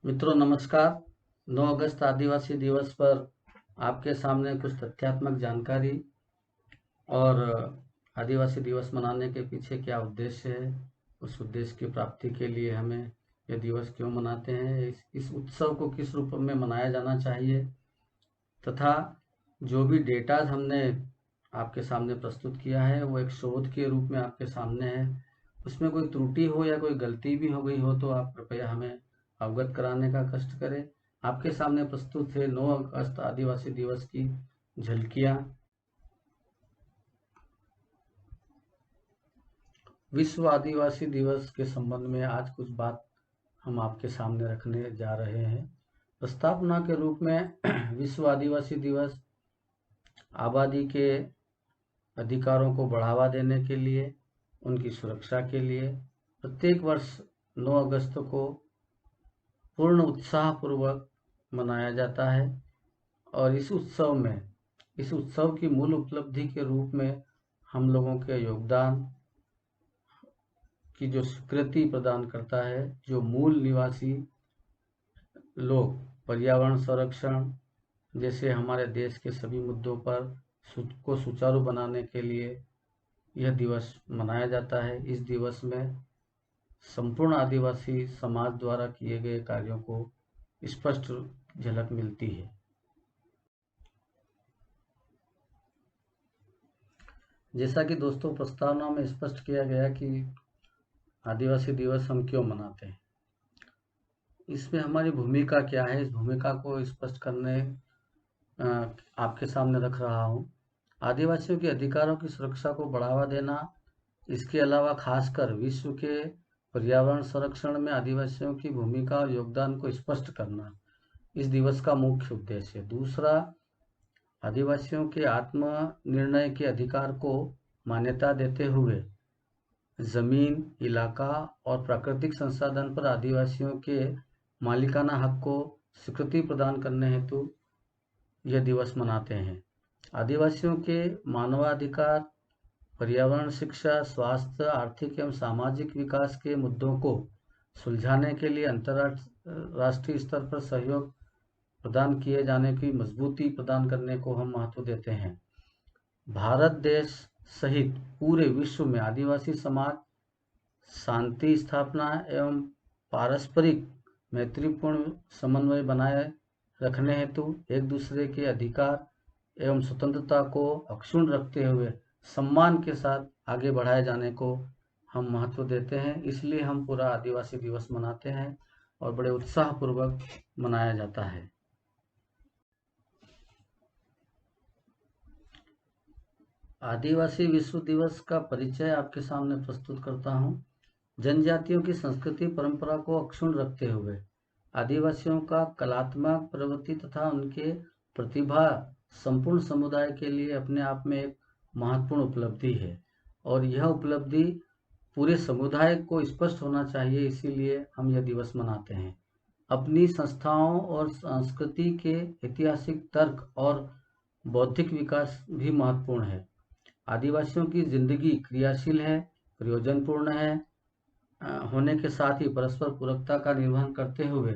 मित्रों नमस्कार। 9 अगस्त आदिवासी दिवस पर आपके सामने कुछ तथ्यात्मक जानकारी और आदिवासी दिवस मनाने के पीछे क्या उद्देश्य है, उस उद्देश्य की प्राप्ति के लिए हमें यह दिवस क्यों मनाते हैं, इस उत्सव को किस रूप में मनाया जाना चाहिए तथा जो भी डेटा हमने आपके सामने प्रस्तुत किया है वो एक शोध के रूप में आपके सामने है। उसमें कोई त्रुटि हो या कोई गलती भी हो गई हो तो आप कृपया हमें अवगत कराने का कष्ट करें। आपके सामने प्रस्तुत है 9 अगस्त आदिवासी दिवस की झलकियाँ। विश्व आदिवासी दिवस के संबंध में आज कुछ बात हम आपके सामने रखने जा रहे हैं। प्रस्तावना के रूप में विश्व आदिवासी दिवस आबादी के अधिकारों को बढ़ावा देने के लिए, उनकी सुरक्षा के लिए प्रत्येक वर्ष 9 अगस्त को पूर्ण उत्साहपूर्वक मनाया जाता है। और इस उत्सव की मूल उपलब्धि के रूप में हम लोगों के योगदान की जो स्वीकृति प्रदान करता है, जो मूल निवासी लोग पर्यावरण संरक्षण जैसे हमारे देश के सभी मुद्दों पर को सुचारू बनाने के लिए यह दिवस मनाया जाता है। इस दिवस में संपूर्ण आदिवासी समाज द्वारा किए गए कार्यों को स्पष्ट झलक मिलती है। जैसा कि दोस्तों प्रस्तावना में स्पष्ट किया गया कि आदिवासी दिवस हम क्यों मनाते हैं, इसमें हमारी भूमिका क्या है, इस भूमिका को स्पष्ट करने आपके सामने रख रहा हूँ। आदिवासियों के अधिकारों की सुरक्षा को बढ़ावा देना, इसके अलावा खासकर विश्व के पर्यावरण संरक्षण में आदिवासियों की भूमिका और योगदान को स्पष्ट करना इस दिवस का मुख्य उद्देश्य है। दूसरा, आदिवासियों के आत्मनिर्णय के अधिकार को मान्यता देते हुए जमीन, इलाका और प्राकृतिक संसाधन पर आदिवासियों के मालिकाना हक को स्वीकृति प्रदान करने हेतु यह दिवस मनाते हैं। आदिवासियों के मानवाधिकार, पर्यावरण शिक्षा, स्वास्थ्य, आर्थिक एवं सामाजिक विकास के मुद्दों को सुलझाने के लिए अंतर्राष्ट्रीय स्तर पर सहयोग प्रदान किए जाने की मजबूती प्रदान करने को हम महत्व देते हैं। भारत देश सहित पूरे विश्व में आदिवासी समाज शांति स्थापना एवं पारस्परिक मैत्रीपूर्ण समन्वय बनाए रखने हेतु एक दूसरे के अधिकार एवं स्वतंत्रता को अक्षुण्ण रखते हुए सम्मान के साथ आगे बढ़ाए जाने को हम महत्व देते हैं। इसलिए हम पूरा आदिवासी दिवस मनाते हैं और बड़े उत्साहपूर्वक मनाया जाता है। आदिवासी विश्व दिवस का परिचय आपके सामने प्रस्तुत करता हूँ। जनजातियों की संस्कृति परंपरा को अक्षुण्ण रखते हुए आदिवासियों का कलात्मक प्रवृत्ति तथा उनके प्रतिभा संपूर्ण समुदाय के लिए अपने आप में एक महत्वपूर्ण उपलब्धि है और यह उपलब्धि पूरे समुदाय को स्पष्ट होना चाहिए, इसीलिए हम यह दिवस मनाते हैं। अपनी संस्थाओं और संस्कृति के ऐतिहासिक तर्क और बौद्धिक विकास भी महत्वपूर्ण है। आदिवासियों की जिंदगी क्रियाशील है, प्रयोजनपूर्ण है होने के साथ ही परस्पर पूरकता का निर्वहन करते हुए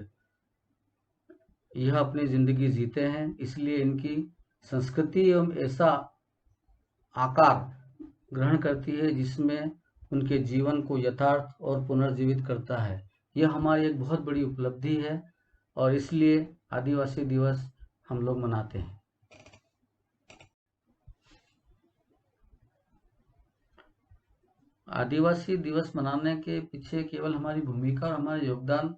यह अपनी जिंदगी जीते हैं। इसलिए इनकी संस्कृति एवं ऐसा आकार ग्रहण करती है जिसमें उनके जीवन को यथार्थ और पुनर्जीवित करता है। यह हमारी एक बहुत बड़ी उपलब्धि है और इसलिए आदिवासी दिवस हम लोग मनाते हैं। आदिवासी दिवस मनाने के पीछे केवल हमारी भूमिका और हमारे योगदान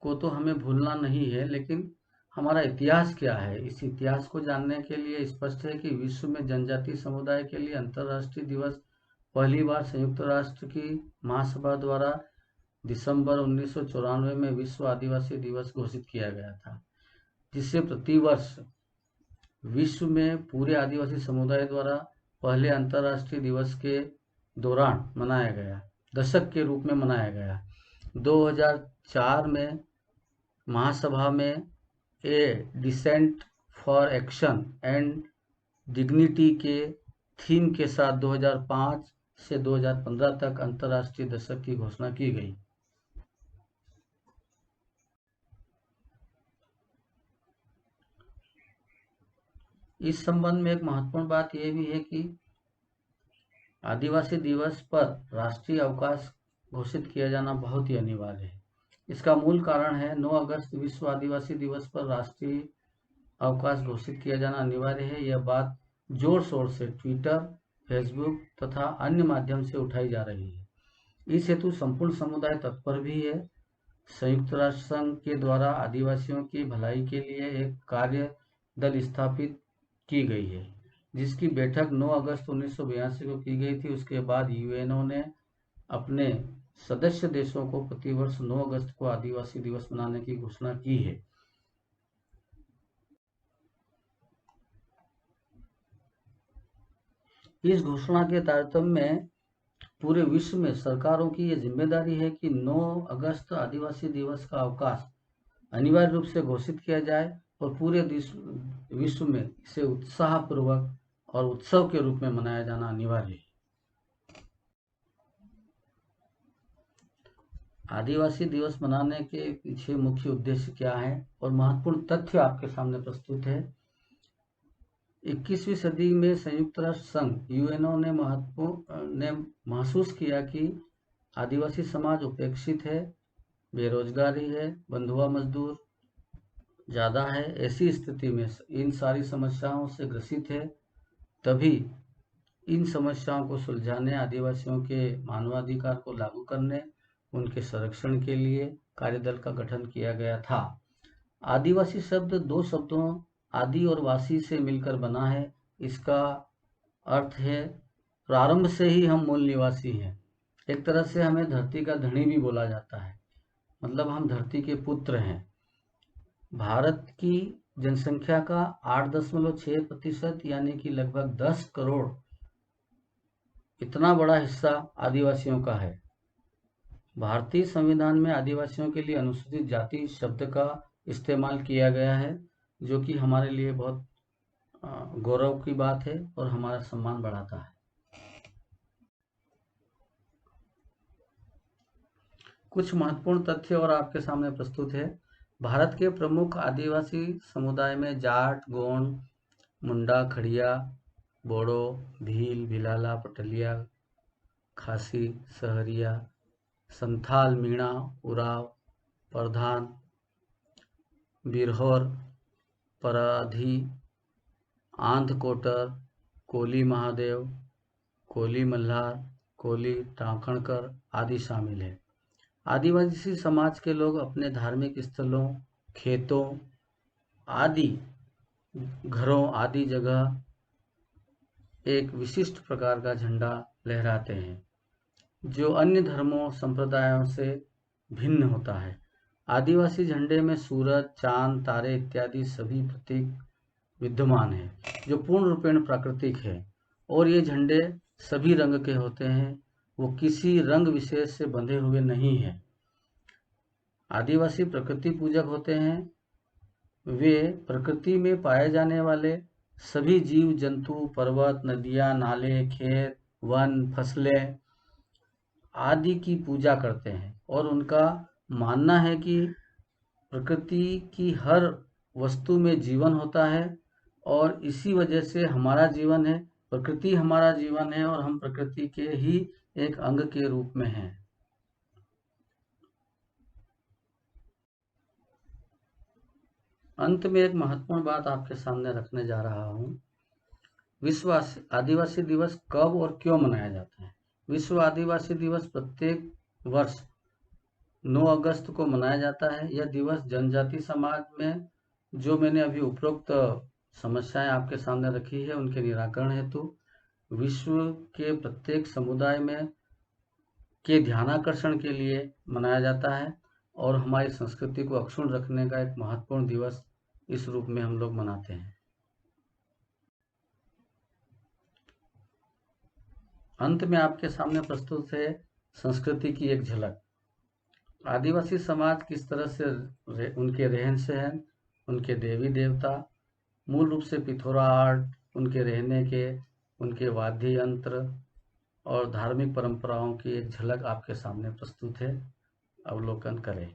को तो हमें भूलना नहीं है, लेकिन हमारा इतिहास क्या है, इस इतिहास को जानने के लिए स्पष्ट है कि विश्व में जनजातीय समुदाय के लिए अंतर्राष्ट्रीय दिवस पहली बार संयुक्त राष्ट्र की महासभा द्वारा दिसंबर 1994 में विश्व आदिवासी दिवस घोषित किया गया था, जिसे प्रतिवर्ष विश्व में पूरे आदिवासी समुदाय द्वारा पहले अंतर्राष्ट्रीय दिवस के दौरान मनाया गया, दशक के रूप में मनाया गया। 2004 में महासभा में a decent for action and dignity के थीम के साथ 2005 से 2015 तक अंतर्राष्ट्रीय दशक की घोषणा की गई। इस संबंध में एक महत्वपूर्ण बात यह भी है कि आदिवासी दिवस पर राष्ट्रीय अवकाश घोषित किया जाना बहुत ही अनिवार्य है। इसका मूल कारण है 9 अगस्त विश्व आदिवासी दिवस पर राष्ट्रीय अवकाश घोषित किया जाना अनिवार्य है। यह बात जोर शोर से ट्विटर, फेसबुक तथा अन्य माध्यम से उठाई जा रही है। इस हेतु संपूर्ण समुदाय तत्पर भी है। संयुक्त राष्ट्र संघ के द्वारा आदिवासियों की भलाई के लिए एक कार्य दल स्थापित की गई है, जिसकी बैठक 9 अगस्त 1982 को की गई थी। उसके बाद यूएनओ ने अपने सदस्य देशों को प्रतिवर्ष 9 अगस्त को आदिवासी दिवस मनाने की घोषणा की है। इस घोषणा के तारतम्य में पूरे विश्व में सरकारों की यह जिम्मेदारी है कि 9 अगस्त आदिवासी दिवस का अवकाश अनिवार्य रूप से घोषित किया जाए और पूरे विश्व में इसे उत्साहपूर्वक और उत्सव के रूप में मनाया जाना अनिवार्य है। आदिवासी दिवस मनाने के पीछे मुख्य उद्देश्य क्या है और महत्वपूर्ण तथ्य आपके सामने प्रस्तुत है। 21वीं सदी में संयुक्त राष्ट्र संघ यूएनओ ने महसूस किया कि आदिवासी समाज उपेक्षित है, बेरोजगारी है, बंधुआ मजदूर ज़्यादा है। ऐसी स्थिति में इन सारी समस्याओं से ग्रसित है। तभी इन समस्याओं को सुलझाने, आदिवासियों के मानवाधिकार को लागू करने, उनके संरक्षण के लिए कार्यदल का गठन किया गया था। आदिवासी शब्द 2 शब्दों आदि और वासी से मिलकर बना है। इसका अर्थ है प्रारंभ से ही हम मूल निवासी हैं। एक तरह से हमें धरती का धनी भी बोला जाता है, मतलब हम धरती के पुत्र हैं। भारत की जनसंख्या का 8.6% यानी कि लगभग 10 करोड़, इतना बड़ा हिस्सा आदिवासियों का है। भारतीय संविधान में आदिवासियों के लिए अनुसूचित जाति शब्द का इस्तेमाल किया गया है, जो कि हमारे लिए बहुत गौरव की बात है और हमारा सम्मान बढ़ाता है। कुछ महत्वपूर्ण तथ्य और आपके सामने प्रस्तुत है। भारत के प्रमुख आदिवासी समुदाय में जाट, गोंड, मुंडा, खड़िया, बोडो, भील, भिलाला, पटलिया, खासी, सहरिया, संथाल, मीणा, उराव, प्रधान, बिरहोर, पराधी, आंध कोटर, कोली महादेव, कोली मल्हार, कोली टांकणकर आदि शामिल है। आदिवासी समाज के लोग अपने धार्मिक स्थलों, खेतों आदि घरों आदि जगह एक विशिष्ट प्रकार का झंडा लहराते हैं, जो अन्य धर्मों संप्रदायों से भिन्न होता है। आदिवासी झंडे में सूरज, चांद, तारे इत्यादि सभी प्रतीक विद्यमान हैं, जो पूर्ण रूपेण प्राकृतिक है। और ये झंडे सभी रंग के होते हैं, वो किसी रंग विशेष से बंधे हुए नहीं हैं। आदिवासी प्रकृति पूजक होते हैं। वे प्रकृति में पाए जाने वाले सभी जीव जंतु, पर्वत, नदियाँ, नाले, खेत, वन, फसलें आदि की पूजा करते हैं और उनका मानना है कि प्रकृति की हर वस्तु में जीवन होता है और इसी वजह से हमारा जीवन है, प्रकृति हमारा जीवन है और हम प्रकृति के ही एक अंग के रूप में हैं। अंत में एक महत्वपूर्ण बात आपके सामने रखने जा रहा हूँ। विश्व आदिवासी दिवस कब और क्यों मनाया जाता है? विश्व आदिवासी दिवस प्रत्येक वर्ष 9 अगस्त को मनाया जाता है। यह दिवस जनजाति समाज में जो मैंने अभी उपरोक्त समस्याएं आपके सामने रखी है, उनके निराकरण हेतु विश्व के प्रत्येक समुदाय में के ध्यानाकर्षण के लिए मनाया जाता है और हमारी संस्कृति को अक्षुण्ण रखने का एक महत्वपूर्ण दिवस इस रूप में हम लोग मनाते हैं। अंत में आपके सामने प्रस्तुत है संस्कृति की एक झलक। आदिवासी समाज किस तरह से उनके रहन सहन, उनके देवी देवता, मूल रूप से पिथौरा आर्ट, उनके रहने के, उनके वाद्य यंत्र और धार्मिक परंपराओं की एक झलक आपके सामने प्रस्तुत है। अवलोकन करें।